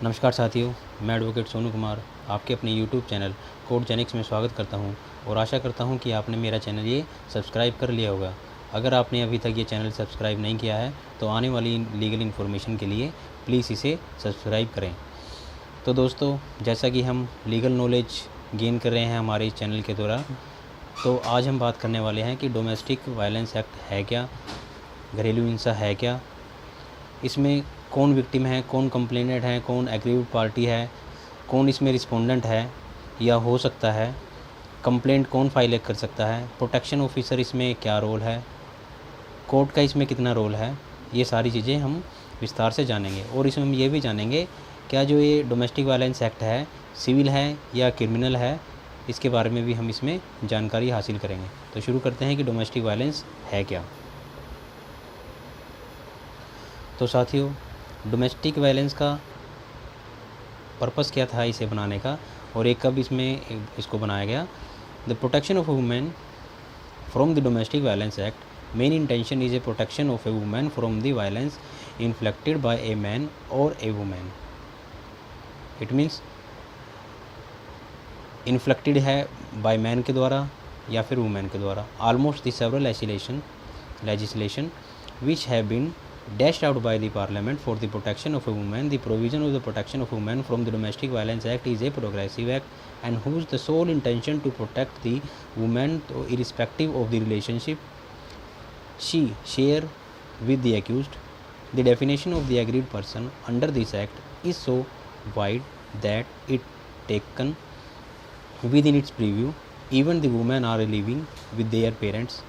नमस्कार साथियों, मैं एडवोकेट सोनू कुमार आपके अपने यूट्यूब चैनल कोर्ट जेनिक्स में स्वागत करता हूं और आशा करता हूं कि आपने मेरा चैनल ये सब्सक्राइब कर लिया होगा। अगर आपने अभी तक ये चैनल सब्सक्राइब नहीं किया है तो आने वाली लीगल इन्फॉर्मेशन के लिए प्लीज़ इसे सब्सक्राइब करें। तो दोस्तों, जैसा कि हम लीगल नॉलेज गेन कर रहे हैं हमारे इस चैनल के द्वारा, तो आज हम बात करने वाले हैं कि डोमेस्टिक वायलेंस एक्ट है क्या, घरेलू हिंसा है क्या, इसमें कौन विक्टिम है, कौन कंप्लेनेंट है, कौन एग्रीव्ड पार्टी है, कौन इसमें रिस्पोंडेंट है या हो सकता है, कंप्लेंट कौन फाइल कर सकता है, प्रोटेक्शन ऑफिसर इसमें क्या रोल है, कोर्ट का इसमें कितना रोल है, ये सारी चीज़ें हम विस्तार से जानेंगे। और इसमें हम ये भी जानेंगे क्या जो ये डोमेस्टिक वायलेंस एक्ट है सिविल है या क्रिमिनल है, इसके बारे में भी हम इसमें जानकारी हासिल करेंगे। तो शुरू करते हैं कि डोमेस्टिक वायलेंस है क्या। तो साथियों, डोमेस्टिक वायलेंस का पर्पस क्या था इसे बनाने का और एक कब इसको बनाया गया। The protection of a women from the domestic violence act main intention is a protection of a women from the violence inflicted by a man और a women. It means inflicted है बाय मैन के द्वारा या फिर women के द्वारा। Almost the several legislation which have been dashed out by the parliament for the protection of a woman. The provision of the protection of women from the domestic violence act is a progressive act and whose the sole intention to protect the woman irrespective of the relationship she share with the accused. The definition of the aggrieved person under this act is so wide that it taken within its preview even the women are living with their parents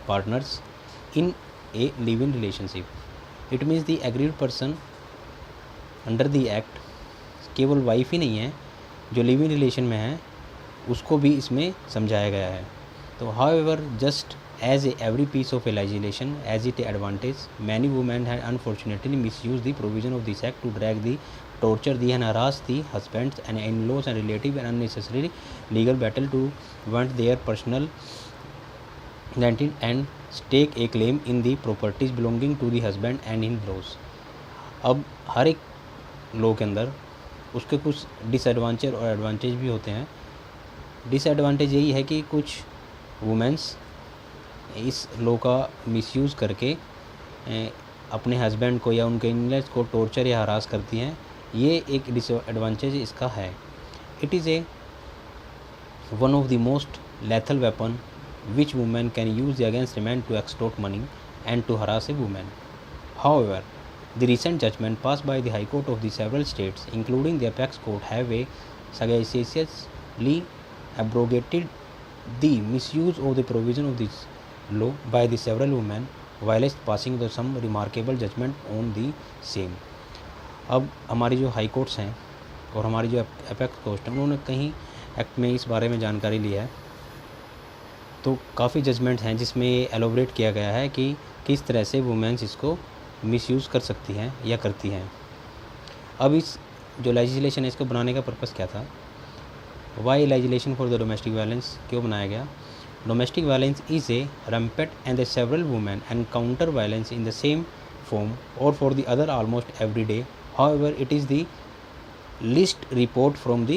partners in a live-in relationship. It means the aggrieved person under the act केवल wife ही नहीं है, जो live in relation में है उसको भी इसमें समझाया गया है। तो however just as every piece of a legislation as it advantage many women had unfortunately misuse the provision of this act to drag the torture the and harass the husbands and in-laws and relative and unnecessary legal battle to want their personal identity and stake a claim in the properties belonging to the husband and in-laws। अब हर एक law के अंदर उसके कुछ disadvantage और advantage भी होते हैं। डिसएडवांटेज यही है कि कुछ वुमेंस इस लॉ का मिसयूज़ करके अपने हस्बैंड को या उनके इन-लॉज को टॉर्चर या हरास करती हैं। ये एक डिसएडवांटेज इसका है। It is a one of the most lethal weapon which women can use against a man to extort money and to harass a woman. However, the recent judgment passed by the High Court of the several states, including the apex court, have a sagaciously abrogated the misuse of the provision of this law by the several women, while passing the some remarkable judgment on the same. अब हमारी जो high courts हैं और हमारी जो apex court हैं उन्होंने कहीं एक्ट में इस बारे में जानकारी ली है, तो काफ़ी जजमेंट हैं जिसमें ये एलोबरेट किया गया है कि किस तरह से वुमेन्स इसको मिसयूज़ कर सकती हैं या करती हैं। अब इस जो लेजिस्लेशन है इसको बनाने का पर्पस क्या था, why legislation for the domestic violence क्यों बनाया गया। Domestic violence is a rampant and the several women encounter violence in the same form or for the other almost every day. However, it is the least report from the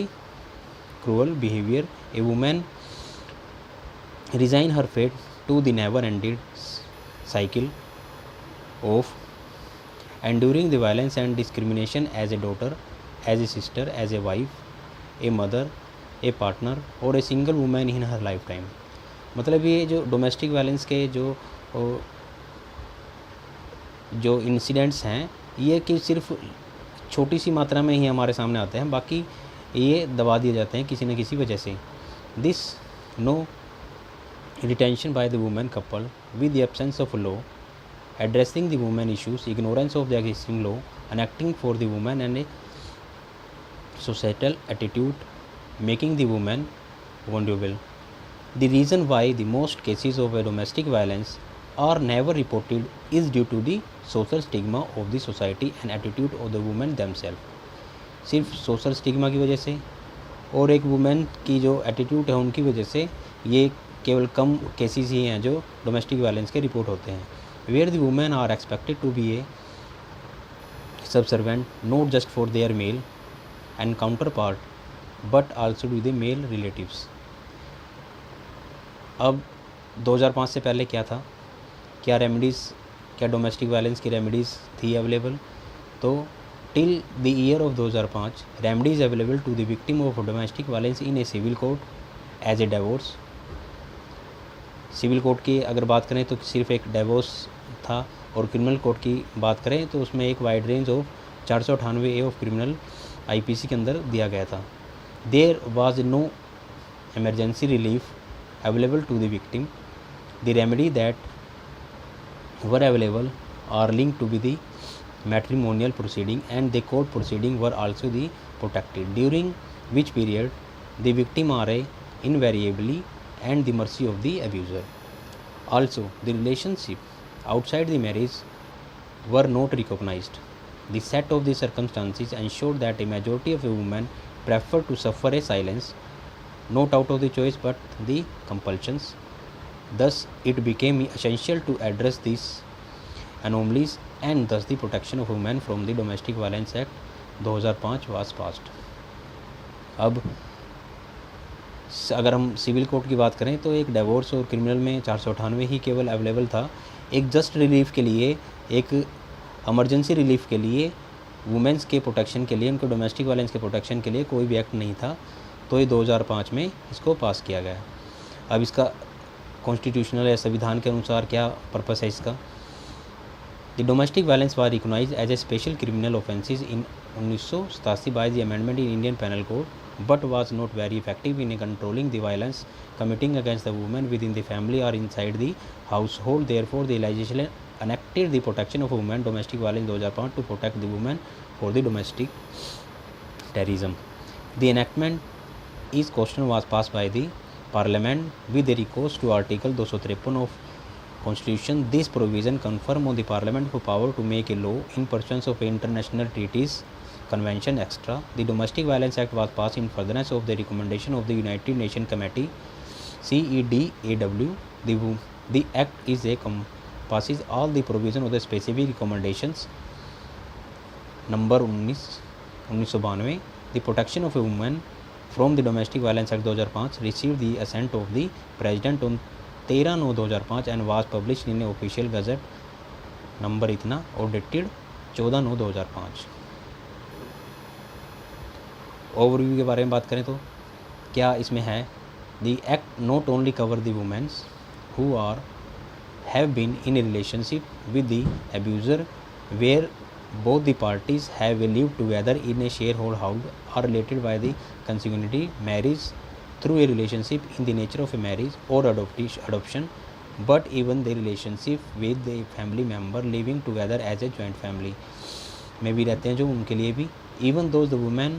cruel behavior. A woman resign her fate to the never-ending cycle of enduring the violence and discrimination as a daughter, as a sister, as a wife, a mother, a partner or a single woman in her lifetime। मतलब ये जो domestic violence के जो incidents हैं ये कि सिर्फ छोटी सी मात्रा में ही हमारे सामने आते हैं, बाकी ये दबा दिए जाते हैं किसी न किसी वजह से। This no retention by the women couple with the absence of law addressing the women issues, ignorance of the existing law and acting for the women and a societal attitude making the women vulnerable. The reason why the most cases of a domestic violence are never reported is due to the social stigma of the society and attitude of the women themselves। सिर्फ social stigma की वजह से और एक women की जो attitude है उनकी वजह से ये केवल कम केसेस ही हैं जो डोमेस्टिक वायलेंस के रिपोर्ट होते हैं। Where the women are expected to be a subservient not just for their male and counterpart but also to the male relatives. अब 2005 से पहले क्या था, क्या रेमेडीज़, क्या डोमेस्टिक वायलेंस की रेमेडीज़ थी अवेलेबल? तो till the year of 2005 remedies available to the victim of domestic violence in a civil court as a divorce. Civil court की अगर बात करें तो सिर्फ एक डिवोर्स था, और क्रिमिनल कोर्ट की बात करें तो उसमें एक wide range of 498A of criminal IPC के अंदर दिया गया था। There was no emergency relief available to the victim. The remedy that were available are linked to be the matrimonial proceeding and the court proceeding were also the protected, during which period the victim are invariably and the mercy of the abuser. Also, the relationship outside the marriage were not recognized. The set of the circumstances ensured that a majority of women prefer to suffer a silence, not out of the choice but the compulsions. Thus, it became essential to address these anomalies, and thus the Protection of Women from the Domestic Violence Act 2005 was passed. अब अगर हम civil court की बात करें तो एक divorce और criminal में 498 ही केवल अवेलेबल था। एक जस्ट रिलीफ के लिए, एक इमरजेंसी रिलीफ के लिए, वुमेंस के प्रोटेक्शन के लिए, उनको डोमेस्टिक वायलेंस के प्रोटेक्शन के लिए कोई भी एक्ट नहीं था। तो ये 2005 में इसको पास किया गया। अब इसका कॉन्स्टिट्यूशनल या संविधान के अनुसार क्या पर्पस है इसका? The domestic violence was recognised as a special criminal offences in 1987 by the amendment in Indian penal code, but was not very effective in controlling the violence committing against the women within the family or inside the household. Therefore, the legislation enacted the Protection of Women Domestic Violence 2005 to protect the women for the domestic terrorism. The enactment is question was passed by the Parliament with a recourse to Article 253 of Constitution. This provision confirm on the Parliament for power to make a law in pursuance of international treaties, Convention, etc. The Domestic Violence Act was passed in furtherance of the recommendation of the United Nations Committee CEDAW. The Act is a passes all the provision of the specific recommendations number 1992. The Protection of a Woman from the Domestic Violence Act 2005 received the assent of the President on 13/9/2005 and was published in a official gazette number इतना और dated 14/9/2005। Overview के बारे में बात करें तो क्या इसमें है? The act not only cover the women's who are have been in a relationship with the abuser where both the parties have lived together in a sharehold house or related by the consanguinity marriage through a relationship in the nature of a marriage or adoption, but even the relationship with the family member living together as a joint family में भी रहते हैं जो उनके लिए भी, even those the women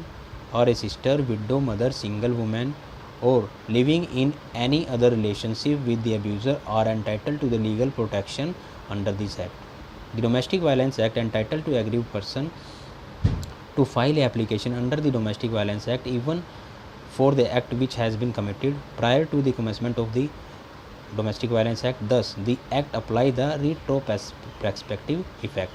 or a sister, widow, mother, single woman or living in any other relationship with the abuser are entitled to the legal protection under this act. The Domestic Violence Act entitled to aggrieved person to file a application under the Domestic Violence Act even for the act which has been committed prior to the commencement of the Domestic Violence Act. Thus, the act apply the retrospective effect.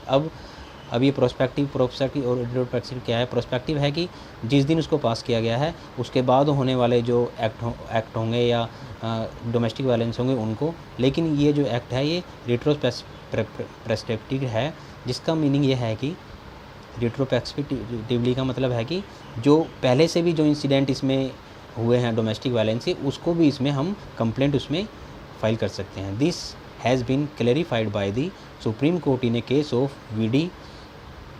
अब ये prospective और retrospective क्या है? Prospective है कि जिस दिन उसको पास किया गया है उसके बाद होने वाले जो एक्ट होंगे या डोमेस्टिक वायलेंस होंगे उनको, लेकिन ये जो एक्ट है ये रेट्रोस्पेक्टिव है, जिसका मीनिंग ये है कि रेट्रोस्पेक्टिवली का मतलब है कि जो पहले से भी जो इंसिडेंट इसमें हुए हैं डोमेस्टिक वायलेंस के, उसको भी इसमें हम कंप्लेंट उसमें फाइल कर सकते हैं। This has been clarified by the supreme court in a case of VD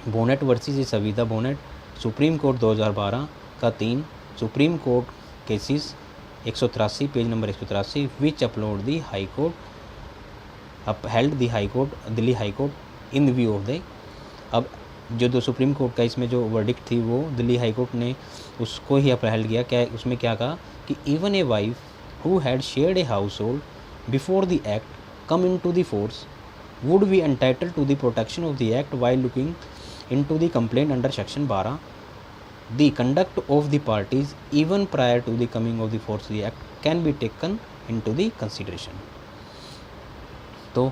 Bhanot versus Savita Bhanot, supreme court 2012 का 3, supreme court cases 183 page number 183 which upload the high court upheld the high court Delhi high court in view of the. अब जो supreme court का इसमें जो verdict थी वो Delhi high court ने उसको ही अपहेल्ड किया। क्या उसमें क्या कहा कि even a wife who had shared a household before the act come in to the force would be entitled to the protection of the act while looking into the complaint under section 12. The conduct of the parties even prior to the coming of the force of the act can be taken into the consideration. तो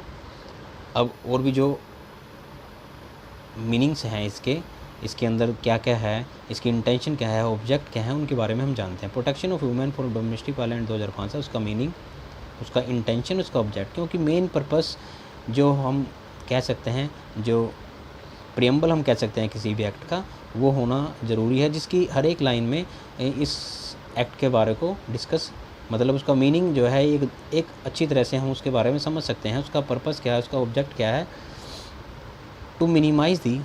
अब और भी जो meanings हैं इसके, इसके अंदर क्या क्या है, इसकी इंटेंशन क्या है, ऑब्जेक्ट क्या है, उनके बारे में हम जानते हैं। Protection of women for domestic violence 2005 है, उसका मीनिंग, उसका इंटेंशन, उसका ऑब्जेक्ट, क्योंकि मेन पर्पस जो हम कह सकते हैं, जो प्रियम्बल हम कह सकते हैं किसी भी एक्ट का, वो होना ज़रूरी है, जिसकी हर एक लाइन में इस एक्ट के बारे को डिस्कस, मतलब उसका मीनिंग जो है एक अच्छी तरह से हम उसके बारे में समझ सकते हैं, उसका पर्पस क्या है, उसका ऑब्जेक्ट क्या है। To minimise the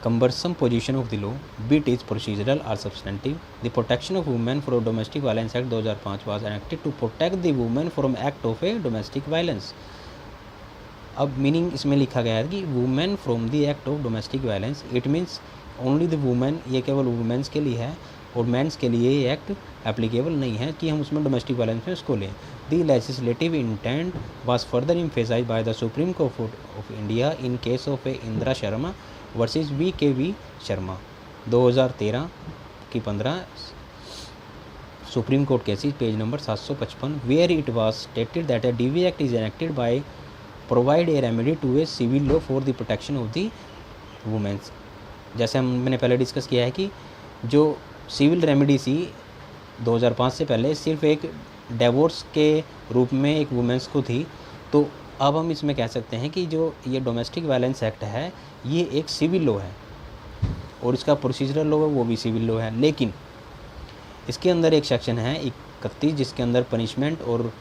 cumbersome position of the law, be it is procedural or substantive, the Protection of Women from Domestic Violence Act 2005 was enacted to protect the women from act of a domestic violence। अब meaning इसमें लिखा गया है कि women from the act of domestic violence, it means only the women, ये केवल women's के लिए है, और मेंस के लिए ये एक्ट एप्लीकेबल नहीं है कि हम उसमें डोमेस्टिक वायलेंस में उसको लें। The legislative intent was further emphasised by the supreme court of India in case of a Indira Sharma versus V Sharma 2013 की 15 supreme court cases, page number 755, where it was stated that a DV act is enacted by provide a remedy to a civil law for the protection of the women's. जैसे मैंने पहले discuss किया है कि जो civil remedy थी 2005 से पहले सिर्फ एक डिवोर्स के रूप में एक वुमेन्स को थी, तो अब हम इसमें कह सकते हैं कि जो ये डोमेस्टिक वायलेंस एक्ट है ये एक सिविल लॉ है, और इसका प्रोसीजरल लॉ है वो भी सिविल लॉ है, लेकिन इसके अंदर एक सेक्शन है 31 जिसके अंदर पनिशमेंट और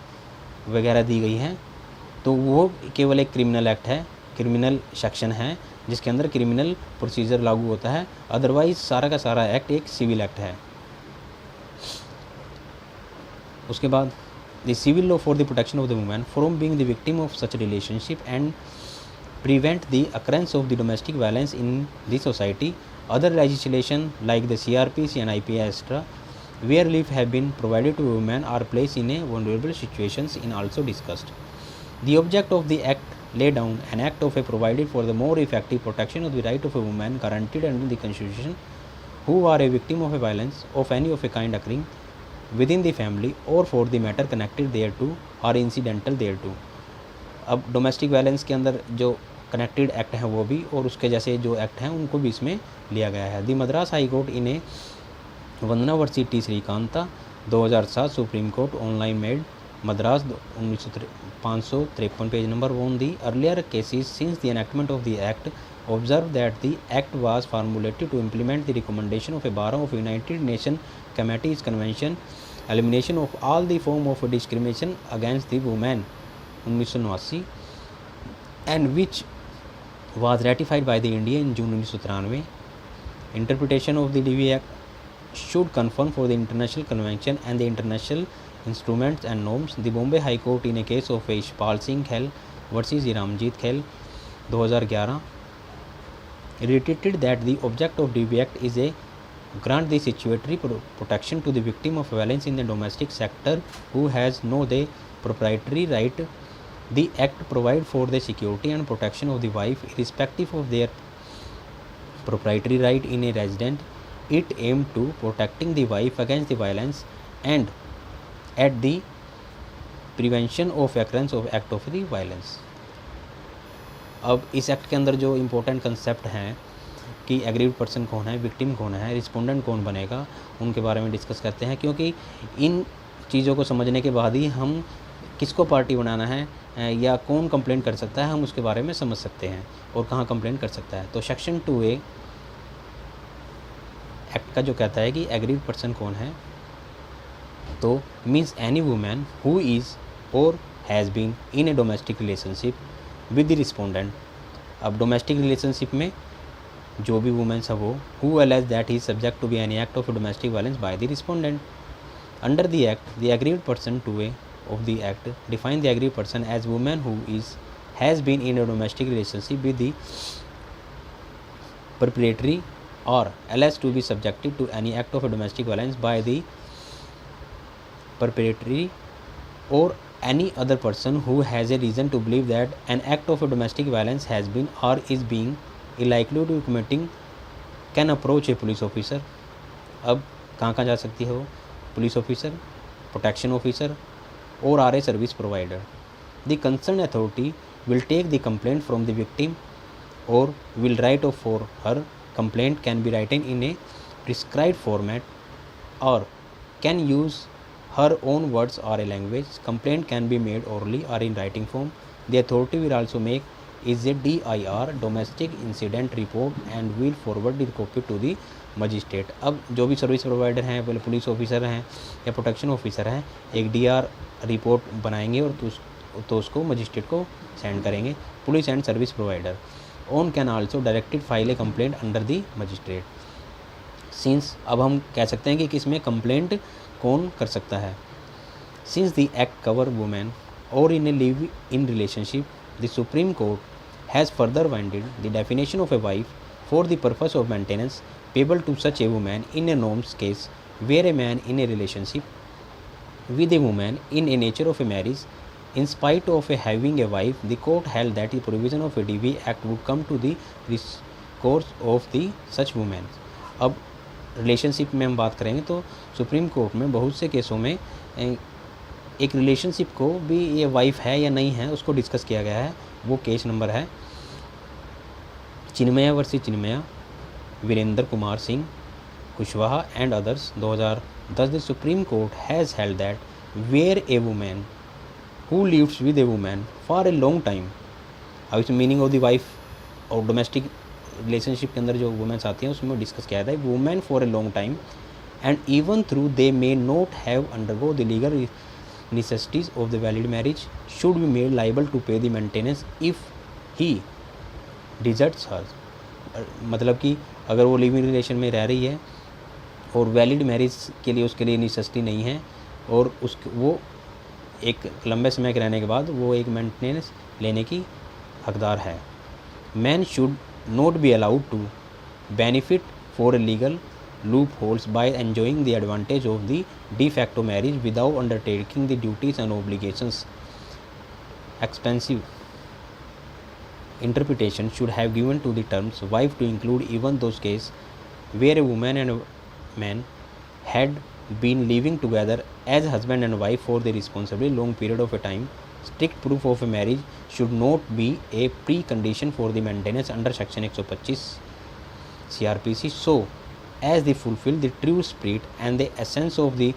वगैरह दी गई है, तो वो केवल एक क्रिमिनल एक्ट है, क्रिमिनल सेक्शन है जिसके अंदर क्रिमिनल प्रोसीजर लागू होता है, अदरवाइज सारा का सारा एक्ट एक सिविल एक्ट है। उसके बाद the civil law for the protection of the women from being the victim of such relationship and prevent the occurrence of the domestic violence in the society. Other legislation like the CRPC and IPI etc. where relief have been provided to women are placed in a vulnerable situations in also discussed. The object of the act lay down an act of a provided for the more effective protection of the right of a woman guaranteed under the constitution who are a victim of a violence of any of a kind occurring within the family or for the matter connected thereto or incidental thereto। अब domestic violence के अंदर जो connected act हैं वो भी, और उसके जैसे जो एक्ट हैं उनको भी इसमें लिया गया है। The Madras high court in a Vandana versus T Srikantha 2007 supreme court online Mad Madras 553 page number 1 the earlier cases since the enactment of the act observe that the act was formulated to implement the recommendation of a bar of united nation committees convention elimination of all the form of discrimination against the women 1989 and which was ratified by the India in June 1993. Interpretation of the DV Act should conform for the international convention and the international instruments and norms. The Bombay High Court in a case of Ishpal Singh Khel versus Ramjeet Khel 2011 reiterated that the object of DV Act is a grant the statutory protection to the victim of violence in the domestic sector who has no the proprietary right. The act provide for the security and protection of the wife irrespective of their proprietary right in a resident. It aimed to protecting the wife against the violence and at the prevention of occurrence of act of the violence। अब इस act के अंदर जो important concept हैं कि aggrieved person कौन है, victim कौन है, रिस्पोंडेंट कौन बनेगा, उनके बारे में डिस्कस करते हैं, क्योंकि इन चीज़ों को समझने के बाद ही हम किसको पार्टी बनाना है या कौन कंप्लेंट कर सकता है हम उसके बारे में समझ सकते हैं और कहाँ कंप्लेंट कर सकता है। तो सेक्शन 2A एक्ट का जो कहता है कि एग्रीड पर्सन कौन है, तो means any women who is or has been in a domestic relationship with the respondent. अब डोमेस्टिक रिलेशनशिप में जो भी वुमेन्स है वो who allege that he is subject to be any act of domestic violence by the respondent. Under the act the aggrieved person 2A of the act define the aggrieved person as woman who has been in a domestic relationship with the perpetrator or alleged to be subjected to any act of domestic violence by the perpetrator or any other person who has a reason to believe that an act of domestic violence has been or is being likely to be committing can approach a police officer। अब कहाँ जा सकती है वो? Police officer, protection officer or are a service provider. The concerned authority will take the complaint from the victim or will write off for her complaint can be written in a prescribed format or can use her own words or a language. Complaint can be made orally or in writing form. The authority will also make is a DIR domestic incident report and will forward the copy to the magistrate. अब जो भी service provider हैं, पहले police officer हैं या protection officer हैं, एक DR report बनाएंगे और तो उसको मजिस्ट्रेट को सेंड करेंगे। Police and service provider on can also directed file a complaint under the magistrate. Since अब हम कह सकते हैं कि किसमें कंप्लेंट कौन कर सकता है। Since the act cover women or in a live in relationship, the supreme court has further widened the definition of a wife for the purpose of maintenance payable to such a woman in a norms case where a man in a relationship with a woman in a nature of a marriage in spite of a having a wife, the court held that the provision of a DV Act would come to the recourse of the such women। अब relationship में हम बात करेंगे तो supreme court में बहुत से केसों में एक रिलेशनशिप को भी ये वाइफ है या नहीं है उसको डिस्कस किया गया है। वो केस नंबर है Chinmaya versus Chinmaya, Virendra Kumar Singh Kushwaha and others 2010। The supreme court has held that where a women who lives with a women for a long time, अब इसमें मीनिंग ऑफ द वाइफ और डोमेस्टिक रिलेशनशिप के अंदर जो वुमेन्स आती हैं उसमें डिस्कस किया था। Women for a long time and even through they may not have undergo the legal necessities of the valid marriage should be made liable to pay the maintenance if he deserts her. मतलब कि अगर वो living relation में रह रही है और valid marriage के लिए उसके लिए नेसेसिटी नहीं है और वो एक लंबे समय के रहने के बाद वो एक मेंटेनेंस लेने की हकदार है। Man should not be allowed to benefit for legal loopholes by enjoying the advantage of the de facto marriage without undertaking the duties and obligations. Expansive interpretation should have given to the terms wife to include even those cases where a woman and a man had been living together as husband and wife for the responsibly long period of a time. Strict proof of a marriage should not be a precondition for the maintenance under section 125 CRPC so as they fulfill the true spirit and the essence of the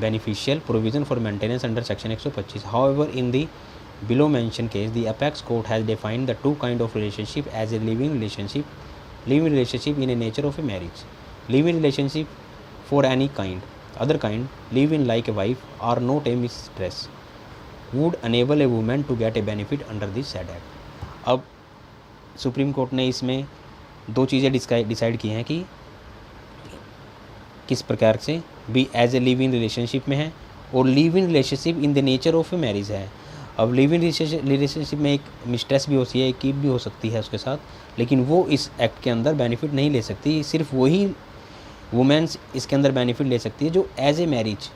beneficial provision for maintenance under section 125। However, in the below mentioned case, the apex court has defined the two kind of relationship as a living relationship in a nature of a marriage, living relationship for any kind, other kind, live-in like a wife or not a mistress would enable a woman to get a benefit under this said act। अब supreme court ने इसमें दो चीज़ें decide की हैं कि किस प्रकार से भी as a live in relationship में है और live in relationship in the nature of a marriage है। अब लिव इन रिलेशनशिप में एक मिस्ट्रेस भी होती है, एक कीप भी हो सकती है उसके साथ, लेकिन वो इस एक्ट के अंदर बेनिफिट नहीं ले सकती। सिर्फ वही वुमेन्स इसके अंदर बेनिफिट ले सकती है जो एज ए मैरिज,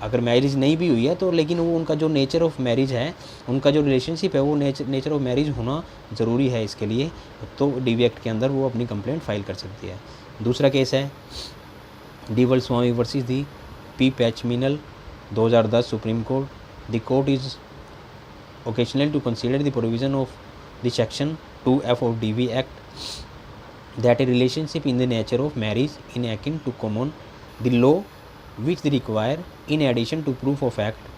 अगर मैरिज नहीं भी हुई है तो लेकिन वो उनका जो नेचर ऑफ मैरिज है, उनका जो रिलेशनशिप है वो नेचर ऑफ मैरिज होना ज़रूरी है इसके लिए, तो DV एक्ट के अंदर वो अपनी कंप्लेंट फाइल कर सकती है। दूसरा केस है डीवल स्वामी वर्सेस दी P पैचमिनल 2010 supreme Court. The court is occasional to consider the provision of the section 2F of DV Act that a relationship in the nature of marriage in akin to common the law which they require in addition to proof of act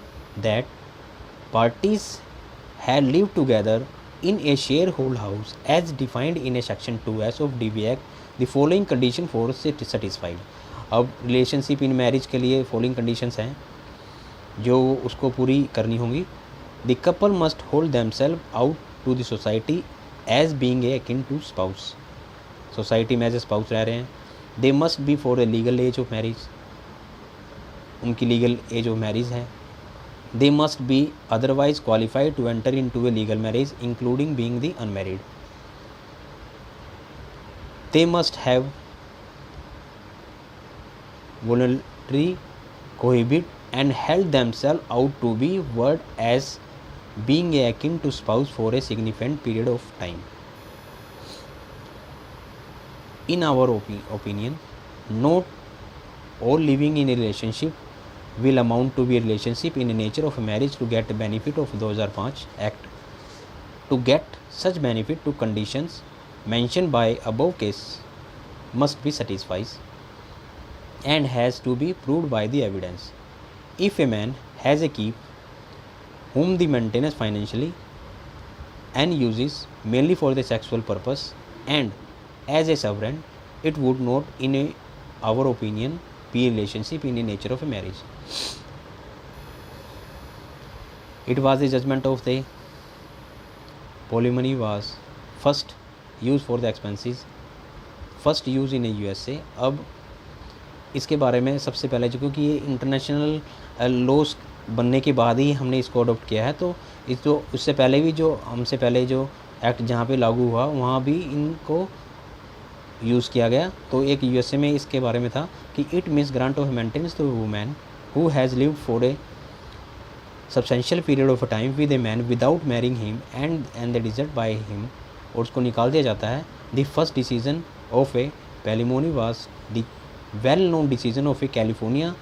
that parties had lived together in a sharehold house as defined in a section 2S of DV Act the following condition for satisfied। अब relationship in marriage के लिए following conditions हैं जो उसको पूरी करनी होंगी। The couple must hold themself out to the society as being a akin to spouse, society में एज ए स्पाउस रह रहे हैं। They must be for a legal age of marriage, उनकी लीगल एज ऑफ मैरिज है। They must be otherwise qualified to enter into a legal marriage including being the unmarried. They must have voluntary cohabit and held themselves out to be word as being akin to spouse for a significant period of time। In our opinion, not all living in a relationship will amount to be a relationship in the nature of a marriage to get the benefit of 2005 Act। To get such benefit to conditions mentioned by above case must be satisfied and has to be proved by the evidence. If a man has a keep whom the maintains financially and uses mainly for the sexual purpose and as a sovereign, it would not, in our opinion, be a relationship in the nature of a marriage. It was the judgment of the polygamy was first used for the expenses, first use in USA। अब इसके बारे में सबसे पहले जो, क्योंकि ये international loss बनने के बाद ही हमने इसको अडोप्ट किया है, तो इस जो उससे पहले भी जो हमसे पहले जो एक्ट जहाँ पे लागू हुआ वहाँ भी इनको यूज़ किया गया। तो एक USA में इसके बारे में था कि it means grant of maintenance to women who has lived for a substantial period of time with a man without marrying him and the desert by him, और उसको निकाल दिया जाता है। The first decision of a palimony was the well known decision of a California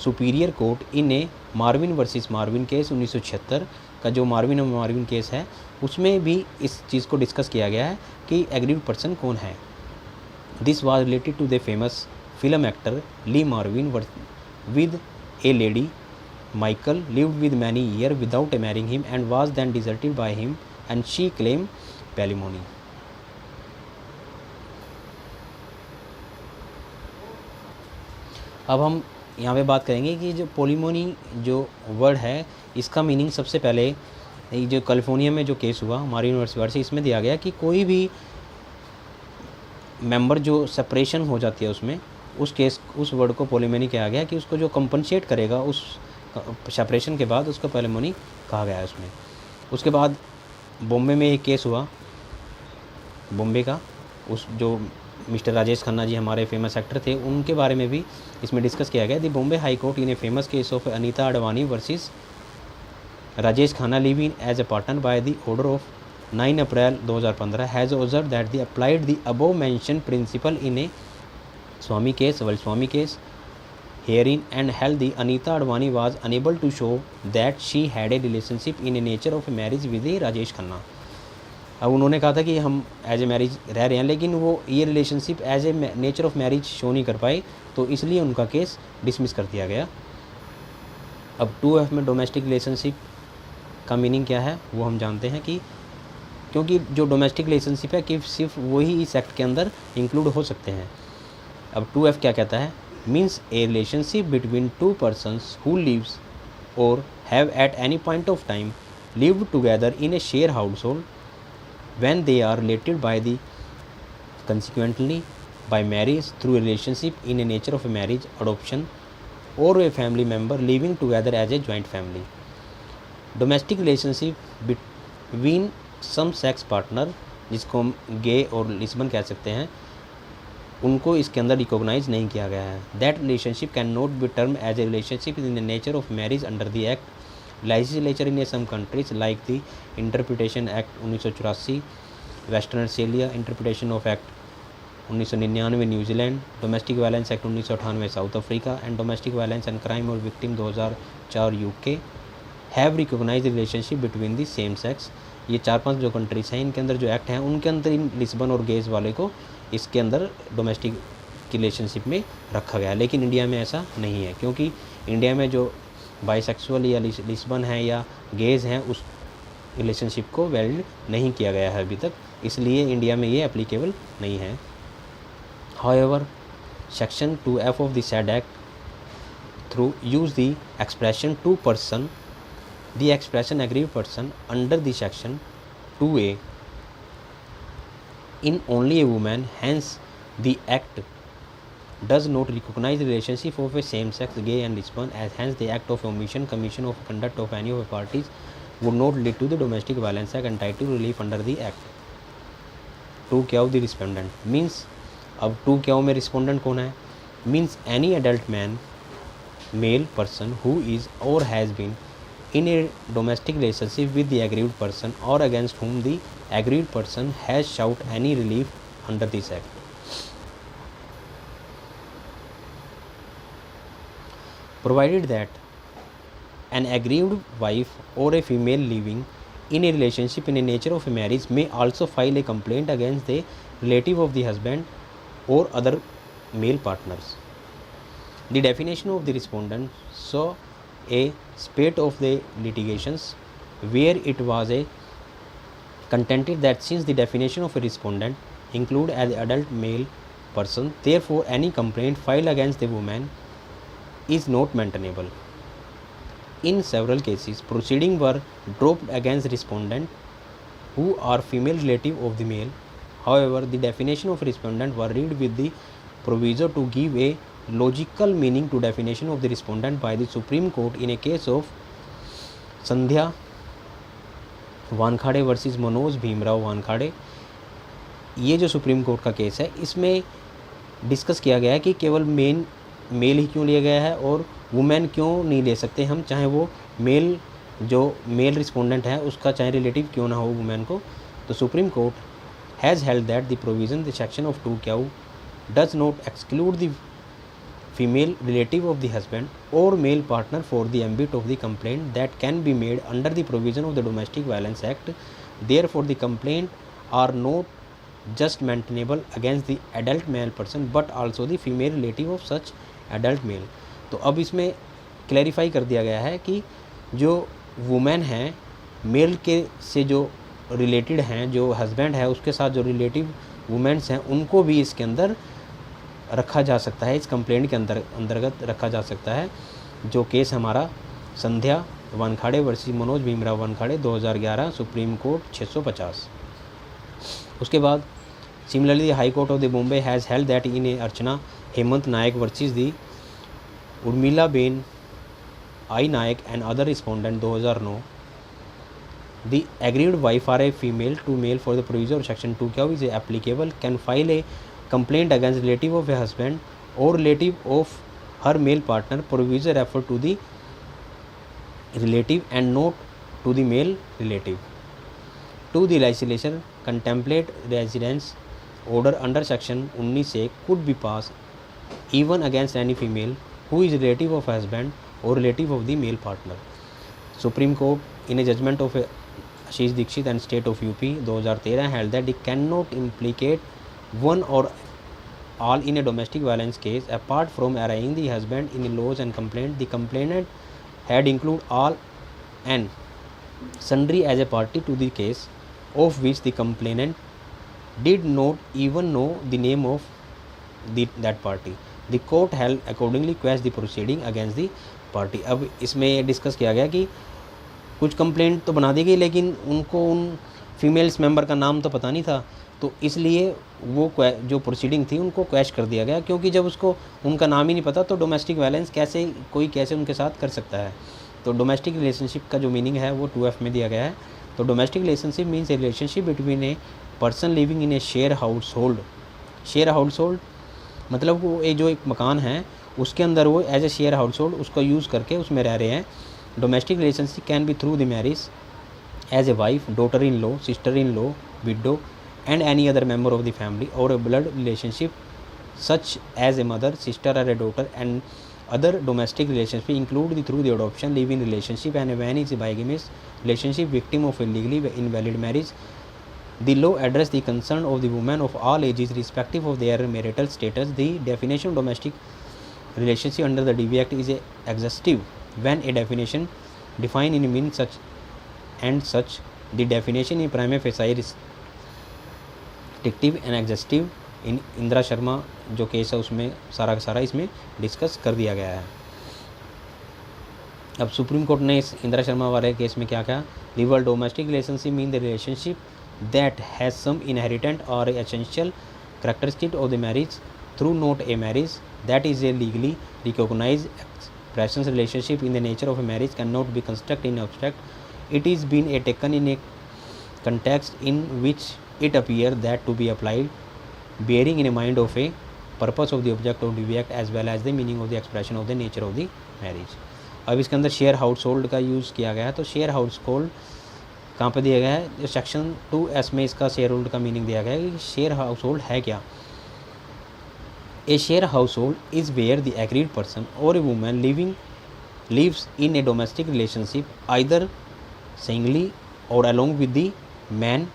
superior court in a Marvin versus Marvin case 1976 का जो Marvin और Marvin case है उसमें भी इस चीज़ को डिस्कस किया गया है कि एग्रीड पर्सन कौन है। This was related to the famous film actor Lee Marvin with a lady Michael lived with many years without marrying him and was then deserted by him and she claimed palimony. अब हम यहाँ पे बात करेंगे कि जो पोलीमोनी जो word है इसका मीनिंग सबसे पहले जो कैलिफोर्निया में जो केस हुआ हमारी यूनिवर्सिटी वर्ड से इसमें दिया गया कि कोई भी मेंबर जो सेपरेशन हो जाती है उसमें उस वर्ड को पोलीमोनी कहा गया कि उसको जो कंपनसेट करेगा उस सेपरेशन के बाद उसको पैलिमोनी कहा गया है उसमें। उसके बाद बॉम्बे में एक केस हुआ बॉम्बे का, उस जो मिस्टर राजेश खन्ना जी हमारे फेमस एक्टर थे उनके बारे में भी इसमें डिस्कस किया गया। The Bombay High court in a famous case of Anita Advani versus Rajesh Khanna living as a partner by the order of 9 April 2015 has observe that the applied the above mention principle in a Swamy case world Swamy case herein and held the Anita Advani was unable to show that she had a relationship in a nature of a marriage with a Rajesh Khanna. अब उन्होंने कहा था कि हम as a marriage रह रहे हैं लेकिन वो ये relationship as a nature of marriage show नहीं कर पाए, तो इसलिए उनका केस डिसमिस कर दिया गया। अब 2F में डोमेस्टिक रिलेशनशिप का मीनिंग क्या है वो हम जानते हैं कि क्योंकि जो डोमेस्टिक रिलेशनशिप है कि सिर्फ वही इस एक्ट के अंदर इंक्लूड हो सकते हैं। अब 2F क्या कहता है, means a relationship between two persons who lives or have at any point of time lived together in a shared household when they are related by the consequently by marriage through a relationship in a nature of a marriage, adoption or a family member living together as a joint family. Domestic relationship between some sex partner जिसको हम गे और Lisbon कह सकते हैं उनको इसके अंदर recognise नहीं किया गया है। That relationship can not be term as a relationship in the nature of marriage under the act legislature in some countries like the interpretation act 1984, Western Australia, interpretation of act 1999 New Zealand, domestic violence act 1998 South Africa and domestic violence and crime और victim 2004 UK have recognise relationship between the same sex. ये 4-5 जो countries हैं इनके अंदर जो act हैं उनके अंदर इन लिस्बन और गेज वाले को इसके अंदर डोमेस्टिक रिलेशनशिप में रखा गया, लेकिन इंडिया में ऐसा नहीं है क्योंकि इंडिया में जो बाइसेक्सुअल या लिस्बन है या गेज हैं उस रिलेशनशिप को वैलिड नहीं किया गया है अभी तक, इसलिए इंडिया में ये एप्लीकेबल नहीं है। However section 2F of the said act through use the expression to person the expression aggrieved person under the section 2A in only a woman, hence the act does not recognize the relationship of a same sex gay and lesbian, as hence the act of omission commission of conduct of any of the parties would not lead to the domestic violence act entitled to relief under the act. 2 क्या the respondent means, अब 2 क्या में respondent कौन है, means any adult man male person who is or has been in a domestic relationship with the aggrieved person or against whom the aggrieved person has sought any relief under this act. Provided that an aggrieved wife or a female living in a relationship in a nature of a marriage may also file a complaint against the relative of the husband or other male partners. The definition of the respondent saw a spate of the litigations where it was a contended that since the definition of a respondent include as adult male person, therefore any complaint filed against the woman is not maintainable. In several cases, proceedings were dropped against respondent who are female relative of the male. However, the definition of respondent were read with the proviso to give a logical meaning to definition of the respondent by the Supreme Court in a case of Sandhya Wankhede versus Manoj Bhimrao Wankhede. ये जो supreme court का case है इसमें discuss किया गया है कि केवल मेल ही क्यों लिया गया है और वुमेन क्यों नहीं ले सकते हम, चाहे वो मेल रिस्पोंडेंट है उसका चाहे रिलेटिव क्यों ना हो वुमेन को। तो supreme court has held that the provision the section of 2Q does not exclude the female relative of the husband or male partner for the ambit of the complaint that can be made under the provision of the Domestic Violence Act. Therefore, the complaint are not just maintainable against the adult male person but also the female relative of such adult male. तो अब इसमें clarify कर दिया गया है कि जो women हैं मेल के से जो रिलेटेड हैं, जो हस्बैंड है उसके साथ जो रिलेटिव वुमेन्स हैं उनको भी इसके अंदर रखा जा सकता है, इस कंप्लेंट के अंतर्गत रखा जा सकता है। जो केस हमारा Sandhya Wankhede versus Manoj Bhimrao Wankhede 2011 supreme court 650। उसके बाद similarly high court of the Bombay has held that in a Archana Hemant Nayak versus the Urmila ben I Nayak and other respondent 2009 the aggrieved wife are a female to male for the provision of section 2Q is applicable can file a complaint against relative of a husband or relative of her male partner, provision refer to the relative and not to the male relative. To the legislation contemplate residence order under section 19A could be passed even against any female who is relative of husband or relative of the male partner. Supreme Court in a judgment of Ashish Dikshit and State of UP 2013 held that it cannot implicate one or all in a domestic violence case apart from arraigning the husband in a laws and complaint. The complainant had include all and sundry as a party to the case of which the complainant did not even know the name of that party. The court held accordingly quashed the proceeding against the party. अब इसमें discuss किया गया कि कुछ complaint तो बना दी गई लेकिन उनको उन फीमेल्स मेंबर का नाम तो पता नहीं था, तो इसलिए वो जो प्रोसीडिंग थी उनको क्वैश कर दिया गया, क्योंकि जब उसको उनका नाम ही नहीं पता तो डोमेस्टिक वायलेंस कैसे उनके साथ कर सकता है। तो डोमेस्टिक रिलेशनशिप का जो मीनिंग है वो 2F में दिया गया है। तो domestic relationship means a relationship between a person living in a share household. Share household मतलब वो जो एक मकान है उसके अंदर वो as a share household उसको यूज़ करके उसमें रह रहे हैं। Domestic relationship can be through the marriage as a wife, daughter in law, sister in law, widow and any other member of the family, or a blood relationship such as a mother, sister or a daughter, and other domestic relationships include through the adoption, live-in relationship, and when is a bigamous relationship, victim of a legally invalid marriage. The law address the concern of the women of all ages irrespective of their marital status. The definition of domestic relationship under the DV Act is exhaustive when a definition defined in mean such and such. The definition in prima facie detective and exhaustive in Indira Sharma जो case है उसमें सारा का सारा इसमें discuss कर दिया गया है। अब सुप्रीम कोर्ट ने इस इंदिरा शर्मा वाले केस में क्या कहा, the word domestic relationship mean the relationship that has some inherent or essential characteristic of the marriage through not a marriage that is a legally recognised expression relationship in the nature of a marriage can not be construct in abstract. It is been a taken in a context in which it appears that to be applied bearing in mind of a purpose of the object of DV Act as well as the meaning of the expression of the nature of the marriage। अब इसके अंदर share house hold का use किया गया है। तो share house hold कहाँ पे दिया गया है, सेक्शन 2S में इसका शेयर होल्ड का मीनिंग दिया गया है कि शेयर हाउस होल्ड है क्या। A share household is where the aggrieved person or a women lives in a domestic relationship either singly or along with the man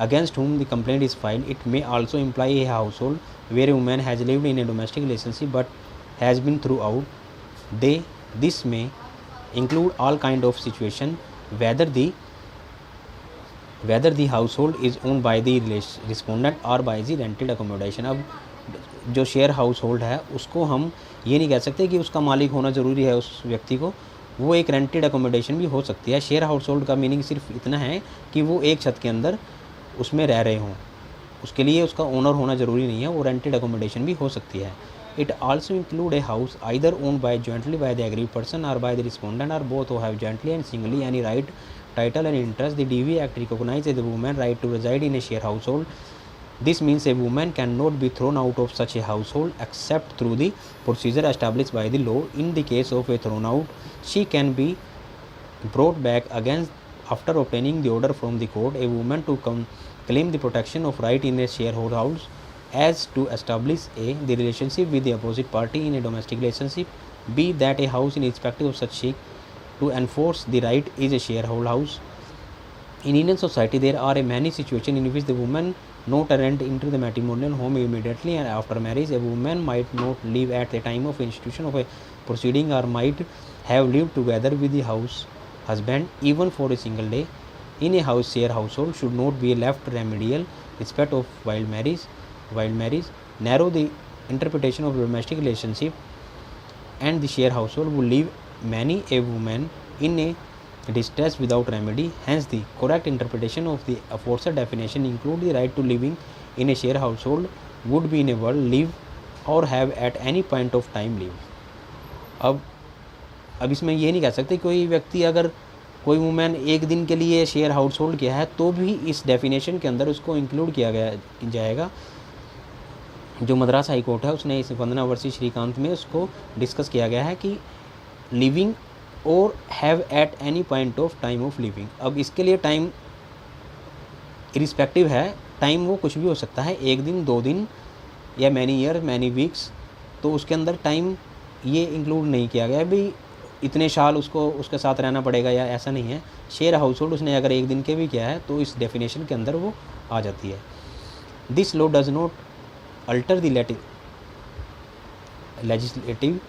against whom the complaint is filed. It may also imply a household where a woman has lived in a domestic relationship but has been throughout. This may include all kind of situation, whether the household is owned by the respondent or by the rented accommodation. अब जो share household है उसको हम ये नहीं कह सकते कि उसका मालिक होना ज़रूरी है उस व्यक्ति को, वो एक रेंटेड अकोमोडेशन भी हो सकती है। शेयर हाउस होल्ड का मीनिंग सिर्फ इतना है कि वो एक छत के अंदर उसमें रह रहे हों, उसके लिए उसका ओनर होना ज़रूरी नहीं है, वो रेंटेड अकोमोडेशन भी हो सकती है। It also include a house either owned by jointly by the aggrieved person और बाय द रिस्पोंडेंट और both who have jointly and singly any right, title and interest. The DV Act recognizes the woman right to reside in a share household. This means a woman cannot be thrown out of such a household except through the procedure established by the law. In the case of a thrown out, she can be brought back against after obtaining the order from the court. A woman to claim the protection of right in a sharehold house as to establish the relationship with the opposite party in a domestic relationship, b that a house in respect of such she to enforce the right is a sharehold house. In Indian society, there are many situations in which the woman not enter into the matrimonial home immediately and after marriage. A woman might not live at the time of institution of a proceeding or might have lived together with the house husband even for a single day. In a house share household should not be left remedial respect of wild marriage. Narrow the interpretation of domestic relationship and the share household will leave many a woman in a distress without remedy. Hence, the correct interpretation of the aforesaid definition include the right to living in a share household would be in a word live or have at any point of time live. अब इसमें ये नहीं कह सकते कोई व्यक्ति अगर कोई वुमेन एक दिन के लिए शेयर हाउस होल्ड किया है तो भी इस डेफिनेशन के अंदर उसको इंक्लूड किया जाएगा। जो मद्रास हाई कोर्ट है उसने इस 15 वर्षीय श्रीकांत में उसको डिस्कस किया गया है कि लिविंग और have at any point of time of living. अब इसके लिए टाइम इरिस्पेक्टिव है, टाइम वो कुछ भी हो सकता है, एक दिन 2 दिन या मैनी ईयर मैनी वीक्स, तो उसके अंदर टाइम ये इंक्लूड नहीं किया गया भाई इतने साल उसको उसके साथ रहना पड़ेगा या ऐसा नहीं है। शेयर हाउस होल्ड उसने अगर एक दिन के भी किया है तो इस डेफिनेशन के अंदर वो आ जाती है। This law does not alter the legislative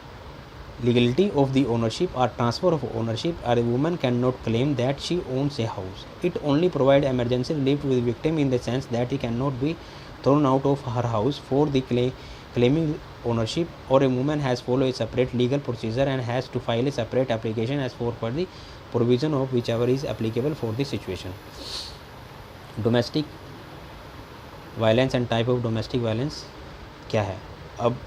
legality of the ownership or transfer of ownership, or a woman cannot claim that she owns a house. It only provides emergency relief to the victim in the sense that he cannot be thrown out of her house for the claiming ownership, or a woman has followed a separate legal procedure and has to file a separate application as for the provision of whichever is applicable for the situation. Domestic violence and type of domestic violence क्या है? अब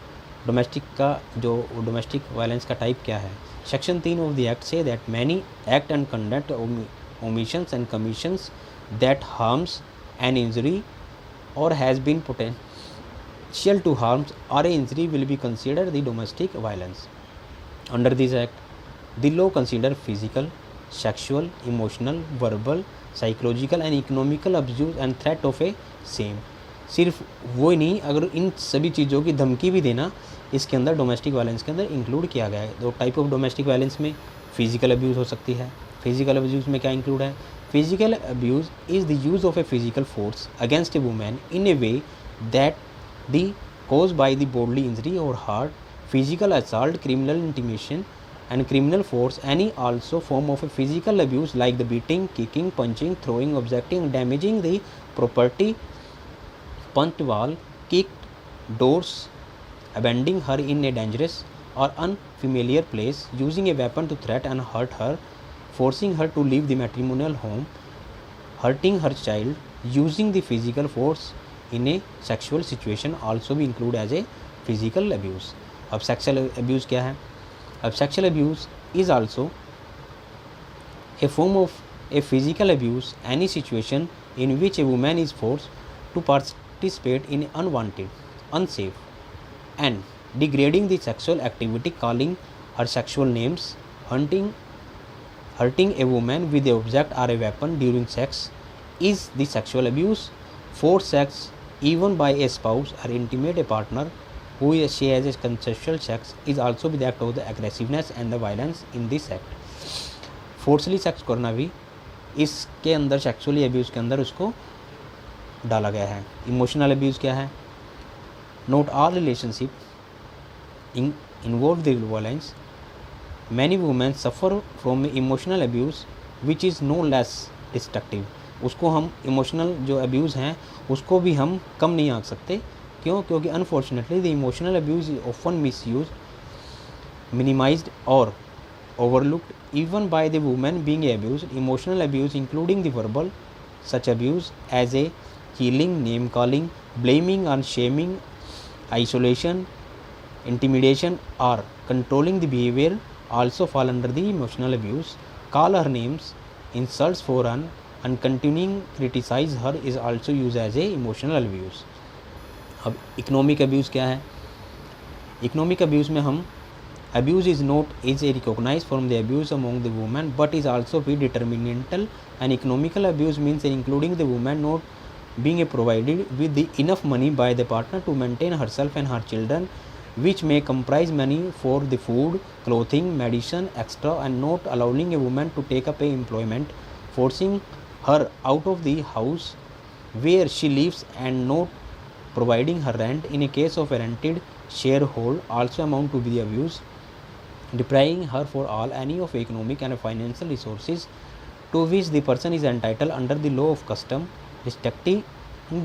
domestic का जो domestic violence का type क्या है? Section 3 of the act says that many act and conduct omissions and commissions that harms an injury or has been potential to harms or a injury will be consider the domestic violence. Under this act the law consider physical, sexual, emotional, verbal, psychological and economical abuse and threat of a same. सिर्फ वो ही नहीं, अगर इन सभी चीज़ों की धमकी भी देना इसके अंदर डोमेस्टिक वायलेंस के अंदर इंक्लूड किया गया है। तो टाइप ऑफ डोमेस्टिक वायलेंस में फिजिकल अब्यूज़ हो सकती है। फिजिकल अब्यूज़ में क्या इंक्लूड है? Physical abuse is the use of a physical force against a women in a way that the cause by the bodily injury or hurt, physical assault, criminal intimidation and criminal force. Any also form of a physical abuse like the beating, kicking, punching, throwing, objecting, damaging the property, punched wall, kicked doors, abandoning her in a dangerous or unfamiliar place, using a weapon to threaten and hurt her, forcing her to leave the matrimonial home, hurting her child, using the physical force in a sexual situation also be included as a physical abuse. अब sexual abuse क्या है? अब sexual abuse is also a form of a physical abuse, any situation in which a woman is forced to participate in unwanted, unsafe, and degrading the sexual activity, calling her sexual names, hurting a woman with a object or a weapon during sex is the sexual abuse. Forced sex even by a spouse or intimate partner who she has a consensual sex is also the act of the aggressiveness and the violence in this act. Forcibly sex करना भी इसके अंदर sexually abuse के अंदर उसको डाला गया है। इमोशनल अब्यूज़ क्या है? Not all relationship involve the violence. Many women suffer from emotional abuse which is no less destructive. उसको हम इमोशनल जो अब्यूज़ हैं उसको भी हम कम नहीं आंक सकते। क्यों? क्योंकि unfortunately the emotional abuse is often misuse, minimized or overlooked even by the woman being abused. Emotional abuse including the verbal such abuse as a killing, name calling, blaming and shaming, isolation, intimidation or controlling the behavior also fall under the emotional abuse. Call her names, insults for her and continuing criticize her is also used as a emotional abuse. अब economic abuse क्या है? Economic abuse में हम abuse is not is a recognized from the abuse among the women but is also be determinantal, and economical abuse means including the woman not being provided with the enough money by the partner to maintain herself and her children, which may comprise money for the food, clothing, medicine, etc., and not allowing a woman to take up a employment, forcing her out of the house where she lives and not providing her rent. In a case of a rented sharehold also amount to be abuse, depriving her for all any of economic and financial resources to which the person is entitled under the law of custom, restricting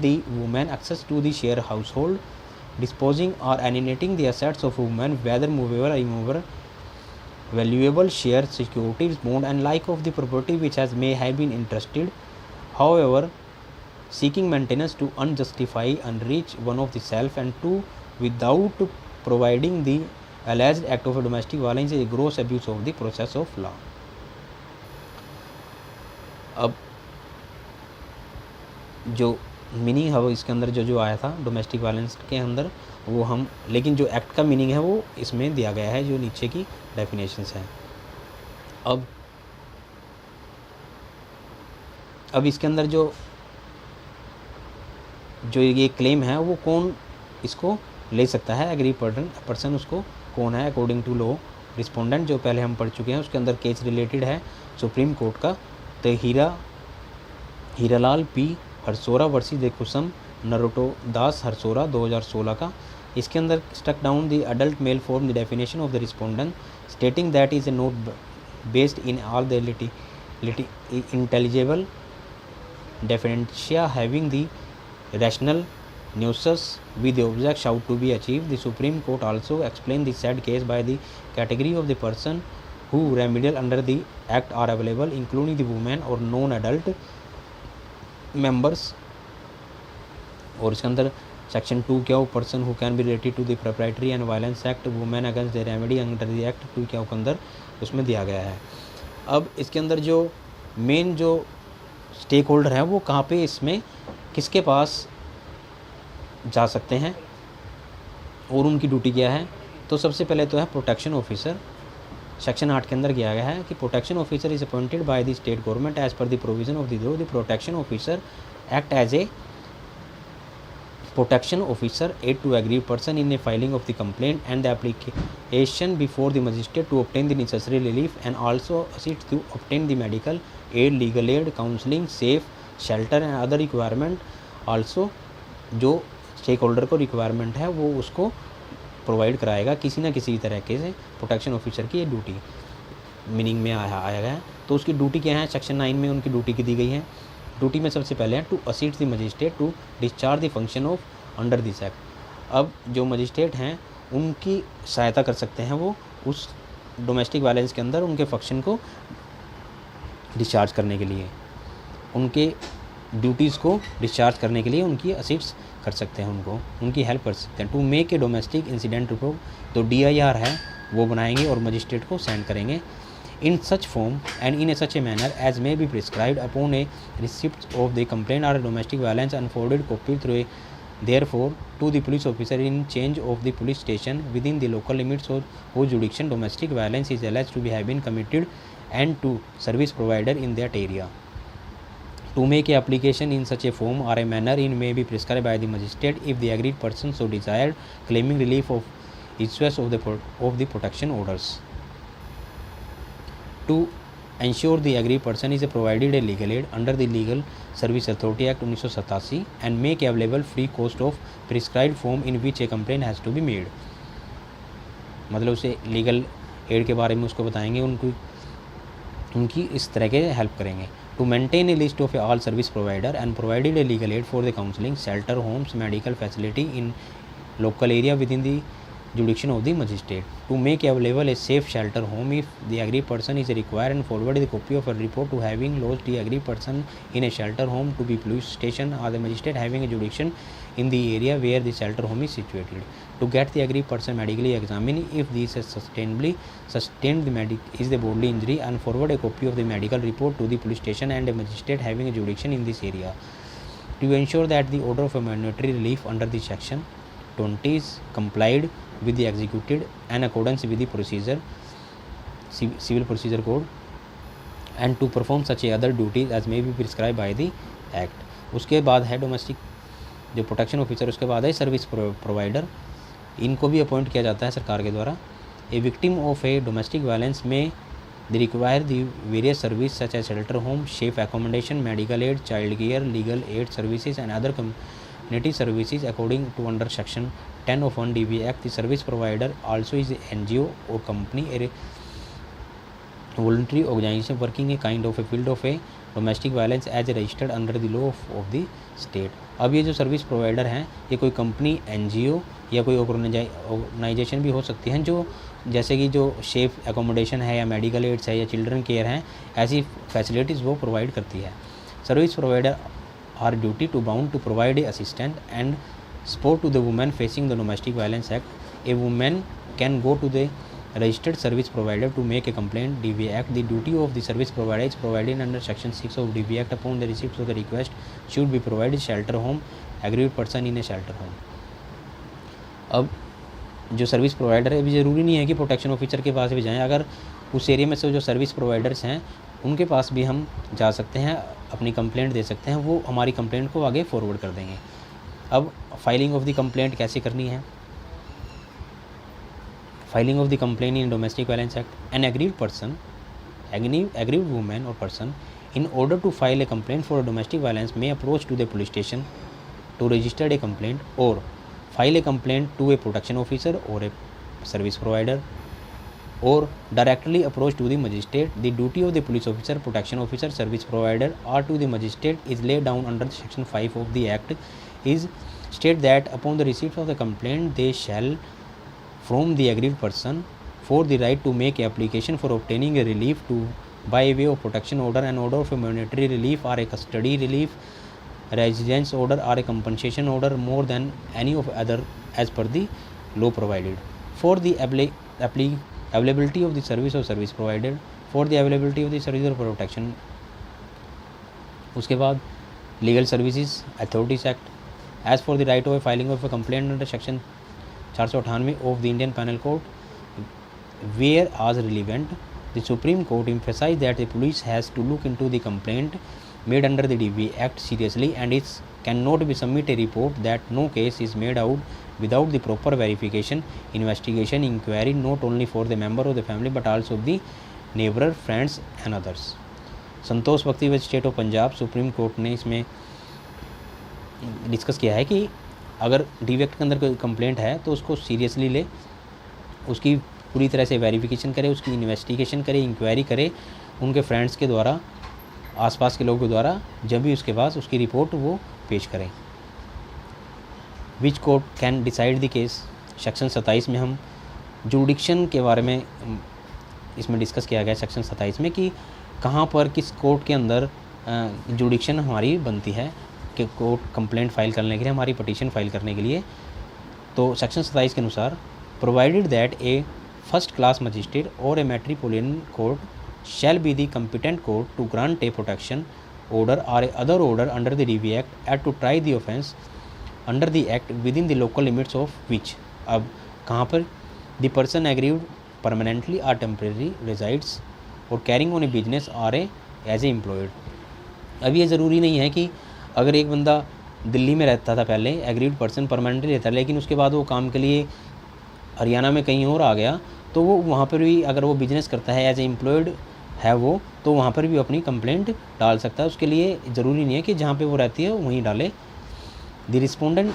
the woman access to the share household, disposing or alienating the assets of women, whether movable or immovable, valuable shares, securities, bond and like of the property which has may have been entrusted, however seeking maintenance to unjustify enrich one of the self and to without providing the alleged act of domestic violence is a gross abuse of the process of law. अब जो meaning है वो इसके अंदर जो आया था domestic violence के अंदर वो हम, लेकिन जो एक्ट का मीनिंग है वो इसमें दिया गया है जो नीचे की डेफिनेशंस हैं। अब इसके अंदर जो ये क्लेम है वो कौन इसको ले सकता है? एग्री पर्सन उसको कौन है? अकॉर्डिंग टू लॉ रिस्पोंडेंट जो पहले हम पढ़ चुके हैं उसके अंदर केस रिलेटेड है सुप्रीम कोर्ट का, तो Hiralal P Harsora versus the Kusum Narottam Das Harsora 2016 का। इसके अंदर struck down the adult male from the definition of the respondent stating that is a not based in all the intelligible differentia having the rational nuisance with the object should to be achieved. The Supreme Court also explained the said case by the category of the person who remedial under the act are available, including the women or non-adult members. और इसके अंदर section 2 क्या हो? Person who can be related to the proprietary and violence act, women against the remedy under the act 2 क्या के अंदर उसमें दिया गया है। अब इसके अंदर जो मेन जो स्टेक होल्डर है वो कहाँ पे इसमें किसके पास जा सकते हैं और उनकी ड्यूटी क्या है? तो सबसे पहले तो है प्रोटेक्शन ऑफिसर। सेक्शन 8 के अंदर किया गया है कि protection officer is appointed by the state government as per the provision of the law. The protection officer act as a protection officer aid to aggrieved person in a filing of the complaint and the application before the magistrate to obtain the necessary relief, and also assist to obtain the medical aid, legal aid, counseling, safe shelter and other requirement. Also जो stake holder को requirement है वो उसको provide कराएगा किसी न किसी तरीके से। प्रोटेक्शन ऑफिसर की ये ड्यूटी मीनिंग में आया गया है। तो उसकी ड्यूटी क्या है? सेक्शन 9 में उनकी ड्यूटी की दी गई है। ड्यूटी में सबसे पहले है to assist the magistrate to discharge the function of under this act. अब जो मजिस्ट्रेट हैं उनकी सहायता कर सकते हैं वो उस डोमेस्टिक वायलेंस के अंदर उनके फंक्शन को डिस्चार्ज करने के लिए, उनके ड्यूटीज़ को डिस्चार्ज करने के लिए उनकी असिस्ट कर सकते हैं, उनकी हेल्प कर सकते हैं। To make a domestic incident report, तो DIR है वो बनाएंगे और मजिस्ट्रेट को सेंड करेंगे। In such form and in such a manner as may be prescribed upon a receipt of the complaint or domestic violence and forwarded copy through therefore to the police officer in charge of the police station within the local limits of whose jurisdiction domestic violence is alleged to have been committed, and to service provider in that area. To make a application in such a form or a manner in may be prescribed by the magistrate if the agreed person so desired, claiming relief of issues of the protection orders. To ensure the aggrieved person is provided a legal aid under the Legal Service Authority Act 1987 and make available free cost of prescribed form in which a complaint has to be made. मतलब उसे legal aid के बारे में उसको बताएंगे, उनकी इस तरह के हेल्प करेंगे. To maintain a list of all service provider and provided a legal aid for the counseling, shelter homes, medical facility in local area within the jurisdiction of the magistrate. To make available a safe shelter home if the aggrieved person is required and forward the copy of a report to having lost the aggrieved person in a shelter home to be police station or the magistrate having a jurisdiction in the area where the shelter home is situated. To get the aggrieved person medically examined if this has sustained the bodily injury and forward a copy of the medical report to the police station and a magistrate having a jurisdiction in this area. To ensure that the order of a monetary relief under the section 20 is complied with the executed in accordance with the procedure civil procedure code and to perform such other duties as may be prescribed by the act. उसके बाद है domestic जो protection officer, उसके बाद है service provider. इनको भी appoint किया जाता है सरकार के द्वारा. A victim of a domestic violence में they require the various service such as shelter home, safe accommodation, medical aid, child care, legal aid services and other community services according to under section 10 of 1 DV Act. The service provider also is an NGO or company, a voluntary organization working a kind of a field of a domestic violence as registered under the law of the state. अब ये जो service provider हैं ये कोई company, NGO या कोई organisation भी हो सकती हैं जो जैसे कि जो सेफ एकोमोडेशन है या मेडिकल एड्स है या चिल्ड्रन केयर हैं, ऐसी फैसिलिटीज़ वो प्रोवाइड करती है. Service provider are duty to bound to provide assistance and support to the woman facing the Domestic Violence Act. A woman can go to the registered service provider to make a complaint. DV Act. The duty of the service provider is provided under section 6 of DV Act. Upon the receipt of the request should be provided shelter home, aggrieved person in a shelter home. अब जो service provider है, अभी ज़रूरी नहीं है कि protection officer के पास भी जाएं. अगर उस एरिया में से जो सर्विस प्रोवाइडर्स हैं उनके पास भी हम जा सकते हैं, अपनी कंप्लेंट दे सकते हैं, वो हमारी कंप्लेंट को आगे फॉरवर्ड कर देंगे. अब फाइलिंग ऑफ द कंप्लेंट कैसे करनी है? Filing of the complaint in domestic violence act. An aggrieved person, aggrieved women or person in order to file a complaint for domestic violence may approach to the police station to register a complaint or file a complaint to a protection officer or a service provider or directly approach to the magistrate. The duty of the police officer, protection officer, service provider or to the magistrate is laid down under section 5 of the act. Is state that upon the receipt of the complaint they shall from the aggrieved person for the right to make application for obtaining a relief to by way of protection order, an order of a monetary relief or a custody relief, residence order or a compensation order more than any of other as per the law provided. For the availability of the service or service provided, for the availability of the service or protection. उसके बाद legal services authorities act. As for the right of a filing of a complaint under section 498 of the Indian penal code where as relevant, the supreme court emphasized that the police has to look into the complaint made under the DV Act seriously and it cannot be submit a report that no case is made out without the proper verification, investigation, inquiry not only for the member of the family but also of the neighbor, friends and others. Santosh Bakshi with state of Punjab, supreme court ने इसमें discuss किया है कि अगर DV Act के अंदर कोई complaint है तो उसको सीरियसली ले, उसकी पूरी तरह से वेरिफिकेशन करे, उसकी इन्वेस्टिगेशन करे, इंक्वायरी करे उनके फ्रेंड्स के द्वारा, आसपास के लोगों के द्वारा, जब भी उसके पास उसकी रिपोर्ट वो पेश करें. Which court can decide the case. Section 27 में हम जुडिक्शन के बारे में इसमें डिस्कस किया गया सेक्शन 27 में कि कहाँ पर किस कोर्ट के अंदर जुडिक्शन हमारी बनती है कि कोर्ट कंप्लेंट फाइल करने के लिए, हमारी पटिशन फाइल करने के लिए. तो सेक्शन 27 के अनुसार provided that a first class magistrate or a metropolitan court shall be the competent court to grant a protection order or other order under the DV Act and to try the offence under the act within the local limits of which. अब कहाँ पर the person aggrieved permanently or temporarily resides or carrying on a business or as a employed. अब ये ज़रूरी नहीं है कि अगर एक बंदा दिल्ली में रहता था पहले, एग्रीव्ड पर्सन परमानेंटली रहता है, लेकिन उसके बाद वो काम के लिए हरियाणा में कहीं और आ गया तो वो वहाँ पर भी अगर वो बिजनेस करता है एज ए एम्प्लॉयड है वो, तो वहाँ पर भी अपनी कंप्लेंट डाल सकता है। उसके लिए ज़रूरी नहीं है कि जहाँ पे वो रहती है वहीं डाले। द रिस्पोंडेंट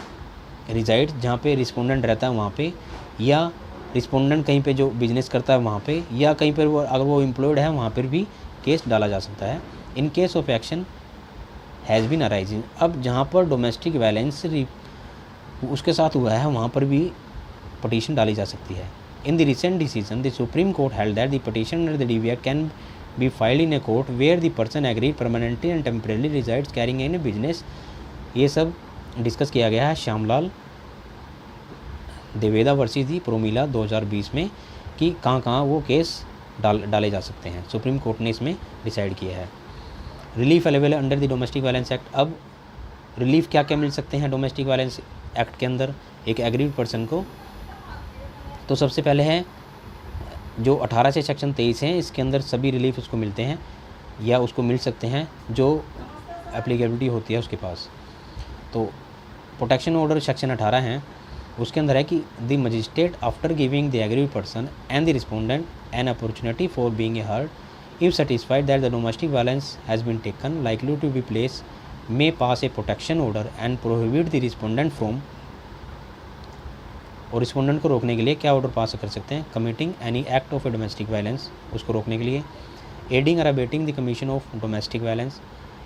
रिजाइड, जहाँ पे रिस्पोंडेंट रहता है वहाँ पे, या रिस्पोंडेंट कहीं पे जो बिजनेस करता है वहाँ पे, या कहीं पर वो अगर वो एम्प्लॉयड है वहाँ पर भी केस डाला जा सकता है। In case of action has been arising, अब जहाँ पर डोमेस्टिक वायलेंस उसके साथ हुआ है वहाँ पर भी पटिशन डाली जा सकती है। In the recent decision the supreme court held that the petition under the DV Act can be filed in a court where the person aggrieved permanently and temporarily resides carrying in a business. ये सब discuss किया गया है Shyamlal Deveda versus the Pramila 2020 में कि कहाँ वो case डाले जा सकते हैं। सुप्रीम कोर्ट ने इसमें डिसाइड किया है। Relief available under the domestic violence act, अब रिलीफ क्या क्या मिल सकते हैं डोमेस्टिक वायलेंस एक्ट के अंदर एक एग्रीड पर्सन को। तो सबसे पहले है जो 18 से सेक्शन 23 हैं, इसके अंदर सभी रिलीफ उसको मिलते हैं या उसको मिल सकते हैं जो एप्लीकेबिलिटी होती है उसके पास। तो प्रोटेक्शन ऑर्डर सेक्शन 18 हैं, उसके अंदर है कि the magistrate after giving the aggrieved person and the respondent an opportunity for being a heard if satisfied that the domestic violence has been taken likely to be placed may pass a protection order and prohibit the respondent from, और respondent को रोकने के लिए क्या order pass कर सकते हैं, committing any act of a domestic violence, उसको रोकने के लिए, aiding or abetting the commission of domestic violence,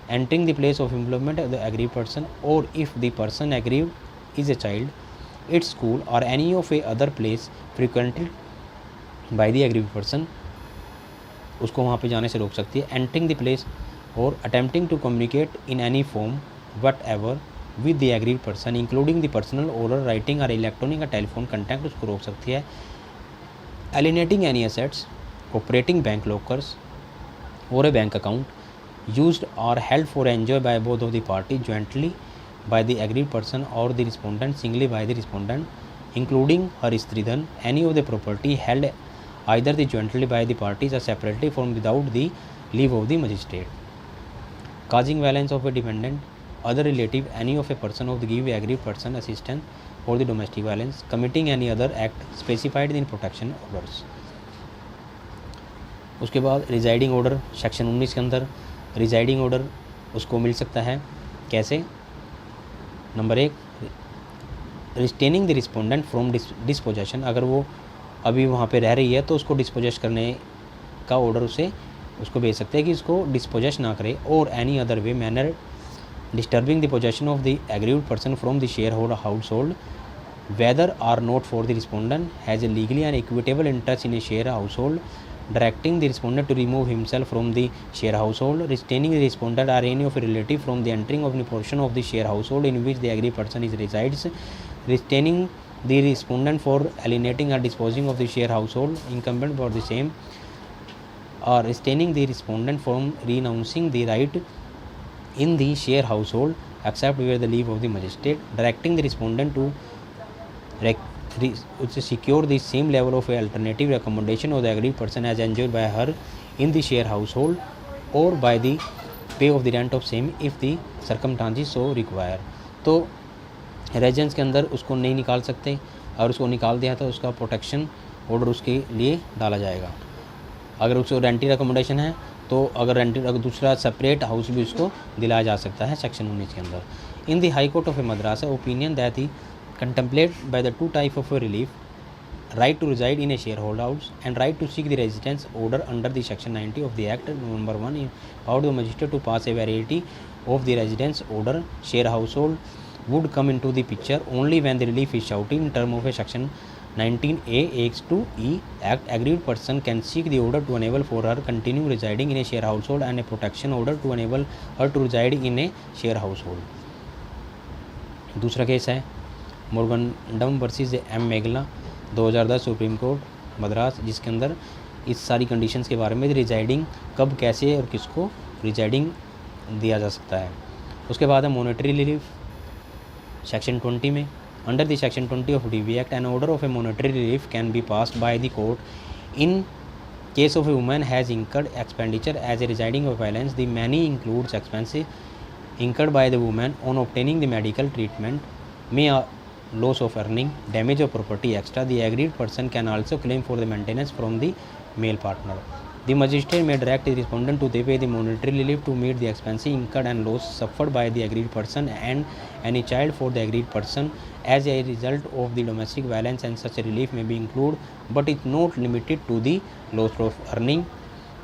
entering the place of employment of the aggrieved person, or if the person aggrieved is a child, its school or any of a other place frequented by the aggrieved person, उसको वहाँ पे जाने से रोक सकती है। Entering the place or attempting to communicate in any form whatever with the aggrieved person including the personal oral writing or electronic or telephone contact, उसको रोक सकती है। Alienating any assets operating bank lockers or a bank account used or held for enjoy by both of the party jointly by the aggrieved person or the respondent singly by the respondent including her stridhan, any of the property held either the jointly by the parties or separately from without the leave of the magistrate, causing violence of a dependent, other relative, any of a person of the give agreed person assistance for the domestic violence, committing any other act specified in protection orders। उसके बाद residing order section 19 के अंदर residing order उसको मिल सकता है कैसे। Number 1, retaining the respondent from disposition, अगर वो अभी वहाँ पे रह रही है तो उसको डिस्पोजेस करने का ऑर्डर उसको भेज सकते हैं कि इसको डिस्पोजेस ना करे, और any other way manner disturbing the possession of the aggrieved person from the share household whether or not for the respondent has a legally and equitable interest in a share household, directing the respondent to remove himself from the share household, restraining the respondent or any of relative from the entering of the portion of the share household in which the aggrieved person is resides, retaining the respondent for alienating or disposing of the share household incumbent for the same, or restraining the respondent from renouncing the right in the share household except where the leave of the magistrate, directing the respondent to secure the same level of alternative accommodation of the agreed person as enjoyed by her in the share household or by the pay of the rent of same if the circumstances so require। तो residence के अंदर उसको नहीं निकाल सकते, और उसको निकाल दिया तो उसका प्रोटेक्शन ऑर्डर उसके लिए डाला जाएगा। अगर उसको रेंटेड अकोमोडेशन है तो अगर रेंटेड अगर दूसरा सेपरेट हाउस भी उसको दिलाया जा सकता है सेक्शन 19 के अंदर। In the high court of A Madras opinion that he contemplate by the 2 type of relief, right to reside in a shareholders and right to seek the residence order under the section 90 of the act number 1 empowered the magistrate to pass a variety of the residence order share household would come into the picture only when the relief is sought in term of a section 19A X 2E act. Aggrieved person can seek the order to enable for her continue residing in a share household and a protection order to enable her to reside in a share household. दूसरा case है मोर्गनडम versus M Megala 2010 supreme court Madras, जिसके अंदर इस सारी conditions के बारे में रिजाइडिंग कब कैसे और किसको रिजाइडिंग दिया जा सकता है। उसके बाद है मॉनेटरी रिलीफ सेक्शन 20 में under the section 20 of DV Act an order of a monetary relief can be passed by the court in case of a woman has incurred expenditure as a residing of violence the many includes expensive incurred by the woman on obtaining the medical treatment, may loss of earning, damage of property extra. The aggrieved person can also claim for the maintenance from the male partner. The magistrate may direct the respondent to pay the monetary relief to meet the expenses incurred and loss suffered by the aggrieved person and any child for the aggrieved person as a result of the domestic violence, and such relief may be included but is not limited to the loss of earning,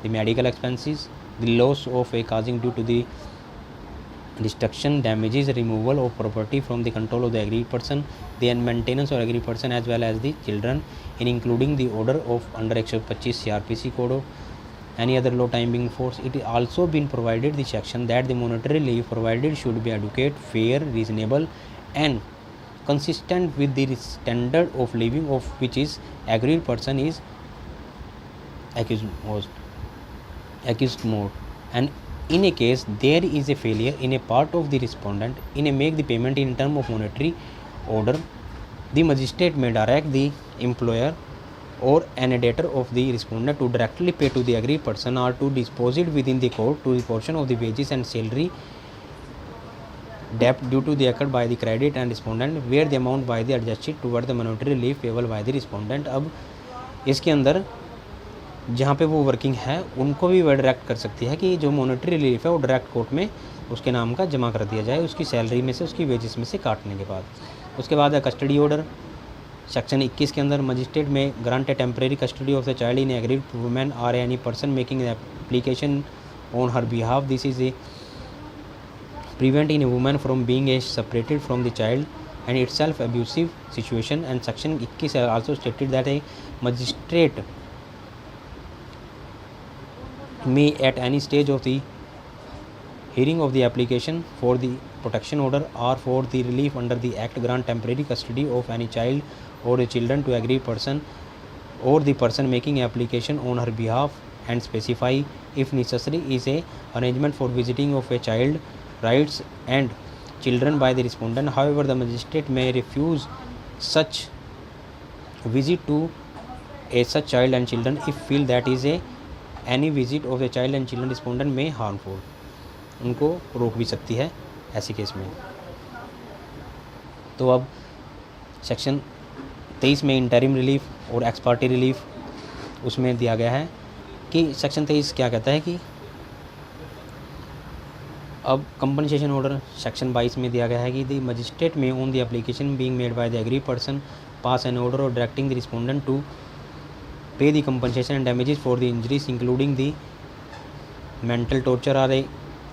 the medical expenses, the loss of a causing due to the destruction, damages, removal of property from the control of the aggrieved person, the maintenance of aggrieved person as well as the children, in including the order of under 125 CRPC code of any other law time being force. It is also been provided the section that the monetary relief provided should be adequate, fair, reasonable and consistent with the standard of living of which is aggrieved person is accused mode, and in a case there is a failure in a part of the respondent in a make the payment in term of monetary order, the magistrate may direct the employer or an debtor of the respondent to directly pay to the aggrieved person or to deposit within the court to the portion of the wages and salary debt due to the occurred by the credit and respondent where the amount by the adjusted toward the monetary relief payable by the respondent. अब इसके अंदर जहाँ पे वो working है उनको भी वह डायरेक्ट कर सकती है कि जो मॉनेटरी रिलीफ है वो डायरेक्ट कोर्ट में उसके नाम का जमा कर दिया जाए, उसकी सैलरी में से, उसकी वेजेस में से काटने के बाद। उसके बाद है कस्टडी ऑर्डर। सेक्शन 21 के अंदर magistrate may grant a temporary custody of the child in aggrieved women or any person making application on her behalf. This is a prevent in a woman from being separated from the child and itself abusive situation, and section 21 also stated that a magistrate may at any stage of the hearing of the application for the protection order or for the relief under the act grant temporary custody of any child or a children to aggrieved person or the person making application on her behalf, and specify if necessary is a arrangement for visiting of a child rights and children by the respondent. However, the magistrate may refuse such visit to a such child and children if feel that is a any visit of a child and children respondent may harmful. उनको रोक भी सकती है ऐसे case में। तो अब section 23 में इंटरिम रिलीफ और एक्स पार्टी रिलीफ उसमें दिया गया है कि सेक्शन 23 क्या कहता है कि अब कंपनसेशन ऑर्डर सेक्शन 22 में दिया गया है कि the magistrate may on the application being made by the aggrieved person pass an order और directing the respondent to pay the compensation and damages for the injuries including the mental torture or a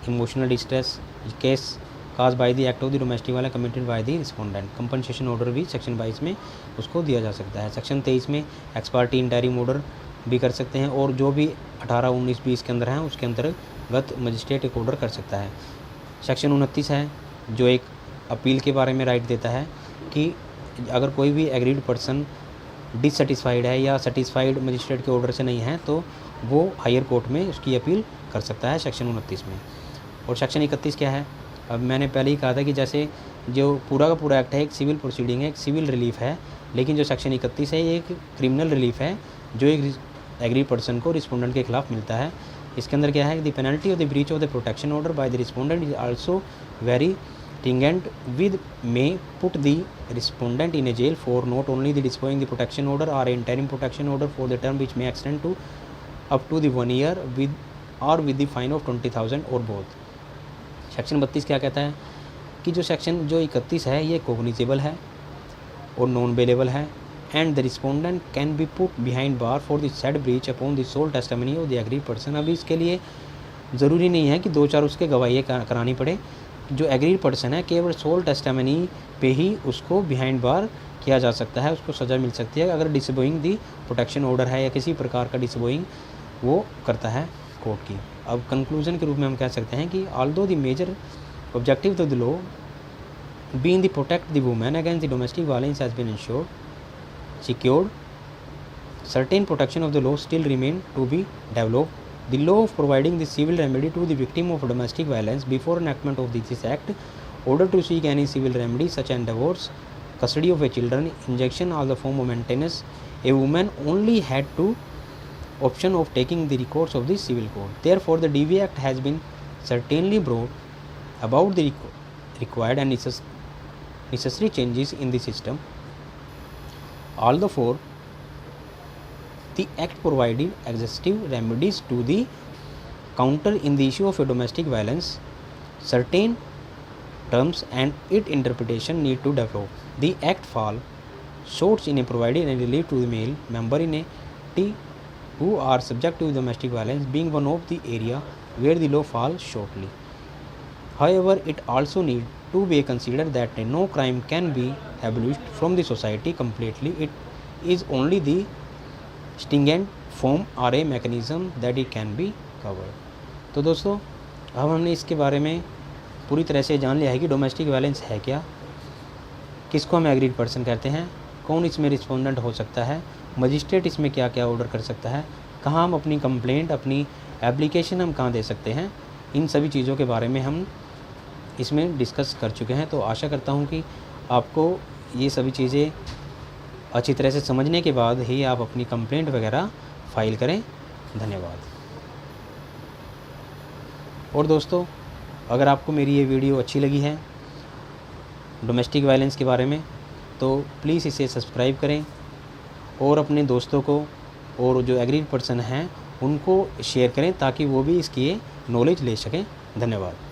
emotional distress case cause by the act of the domestic violence committed by the respondent. Compensation order भी section 22 में उसको दिया जा सकता है। Section 23 में x party interim order भी कर सकते हैं और जो भी 18, 19, 20 के अंदर हैं उसके अंतर्गत मजिस्ट्रेट एक ऑर्डर कर सकता है। सेक्शन 29 है जो एक अपील के बारे में राइट देता है कि अगर कोई भी एग्रीड पर्सन डिससेटिस्फाइड है या सेटिस्फाइड मजिस्ट्रेट के ऑर्डर से नहीं है तो वो हायर कोर्ट में उसकी अपील कर सकता है सेक्शन 29 में। और सेक्शन 31 क्या है? अब मैंने पहले ही कहा था कि जैसे जो पूरा का पूरा एक्ट है एक सिविल प्रोसीडिंग है, एक सिविल रिलीफ है, लेकिन जो सेक्शन 31 है ये एक क्रिमिनल रिलीफ है जो एक एग्री पर्सन को रिस्पोंडेंट के खिलाफ मिलता है। इसके अंदर क्या है? The penalty of the breach of the protection order by the respondent is also very tingent with may put the respondent in a jail for not only the disobeying the protection order or interim protection order for the term which may extend to up to the 1 year with or with the fine of 20,000 or both। Section 32 क्या कहता है कि जो section जो 31 है ये cognizable है और नॉन बेलेबल है and the respondent can be put behind bar for the said breach upon the sole testimony of the aggrieved person. अभी इसके लिए ज़रूरी नहीं है कि 2-4 उसके गवाही करानी पड़े। जो एग्रीड पर्सन है केवल सोल टेस्टिमनी पे ही उसको बिहाइंड बार किया जा सकता है, उसको सज़ा मिल सकती है अगर डिसोबोइंग दी प्रोटेक्शन ऑर्डर है या किसी प्रकार का डिसोबोइंग वो करता है कोर्ट की। अब कंक्लूजन के रूप में हम कह सकते हैं कि although the major objective of the law being the protect the women against the domestic violence has been ensured secured, certain protection of the law still remain to be developed. The law of providing the civil remedy to the victim of domestic violence before enactment of this act, order to seek any civil remedy such as divorce, custody of a children, injunction or the form of maintenance, a woman only had to option of taking the recourse of the civil court. Therefore, the DV Act has been certainly brought about the required and necessary changes in the system. Although for The act provided exhaustive remedies to the counter in the issue of domestic violence. Certain terms and its interpretation need to develop. The act fall short in providing relief to the male member in a T who are subject to domestic violence, being one of the area where the law falls shortly. However, it also need to be considered that no crime can be abolished from the society completely. It is only the stringent form are a mechanism that it can be covered. तो दोस्तों, अब हमने इसके बारे में पूरी तरह से जान लिया है कि डोमेस्टिक वायलेंस है क्या, किसको हम एग्रीड पर्सन कहते हैं, कौन इसमें रिस्पोंडेंट हो सकता है, मजिस्ट्रेट इसमें क्या क्या ऑर्डर कर सकता है, कहाँ हम अपनी कंप्लेंट, अपनी एप्लीकेशन हम कहाँ दे सकते हैं। इन सभी चीज़ों के बारे में हम इसमें डिस्कस कर चुके हैं। तो आशा करता हूँ कि आपको ये सभी चीज़ें अच्छी तरह से समझने के बाद ही आप अपनी कंप्लेंट वगैरह फ़ाइल करें। धन्यवाद। और दोस्तों, अगर आपको मेरी ये वीडियो अच्छी लगी है डोमेस्टिक वायलेंस के बारे में, तो प्लीज़ इसे सब्सक्राइब करें और अपने दोस्तों को और जो एग्रीड पर्सन हैं उनको शेयर करें ताकि वो भी इसकी नॉलेज ले सकें। धन्यवाद।